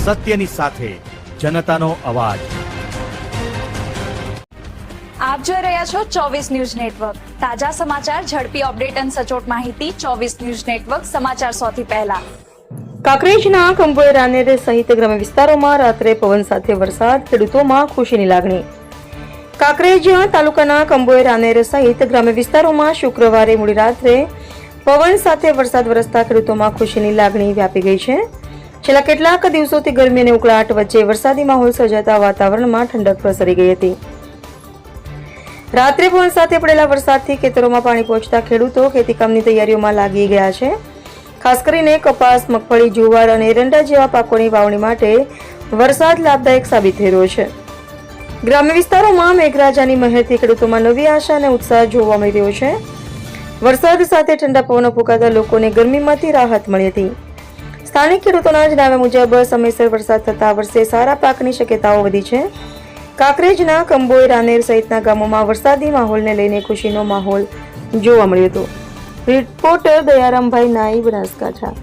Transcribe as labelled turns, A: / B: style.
A: સત્યની સાથે જનતાનો અવાજ।
B: આપ જોઈ રહ્યા છો 24 ન્યૂઝ નેટવર્ક। તાજા સમાચાર, ઝડપી અપડેટ અને સચોટ માહિતી 24 ન્યૂઝ નેટવર્ક સમાચાર સૌથી પહેલા।
C: કાંકરેજના કંબોઈ રાનેર સહિત ગ્રામ્ય વિસ્તારોમાં રાત્રે પવન સાથે વરસાદ, ખેડૂતોમાં ખુશીની લાગણી। કાંકરેજ તાલુકાના કંબોઈ રાનેર સહિત ગ્રામ્ય વિસ્તારોમાં શુક્રવારે મોડી રાત્રે પવન સાથે વરસાદ વરસતા ખેડૂતોમાં ખુશીની લાગણી વ્યાપી ગઈ છે। છેલ્લા કેટલાક દિવસોથી ગરમી અને ઉકળાટ વચ્ચે વરસાદી માહોલ સર્જાતા વાતાવરણમાં ઠંડક પ્રસરી ગઈ હતી। રાત્રે પવન સાથે પડેલા વરસાદથી ખેતરોમાં પાણી પહોંચતા ખેડૂતો ખેતીકામની તૈયારીઓમાં લાગી ગયા છે। ખાસ કરીને કપાસ, મગફળી, જુવાર અને એરંડા જેવા પાકોની વાવણી માટે વરસાદ લાભદાયક સાબિત થઈ રહ્યો છે। ગ્રામ્ય વિસ્તારોમાં મેઘરાજાની મહેરથી ખેડૂતોમાં નવી આશા અને ઉત્સાહ જોવા મળી રહ્યો છે। વરસાદ સાથે ઠંડા પવનો ફૂંકાતા લોકોને ગરમીમાંથી રાહત મળી હતી। સ્થાનિક ખેડૂતોના જણાવ્યા મુજબ સમયસર વરસાદ થતા આ વર્ષે સારા પાકની શક્યતાઓ વધી છે। કાંકરેજના કંબોઈ રાનેર સહિતના ગામોમાં વરસાદી માહોલને લઈને ખુશીનો માહોલ જોવા મળ્યો હતો। રિપોર્ટર દયારામભાઈ નાઈ, બનાસકાંઠા।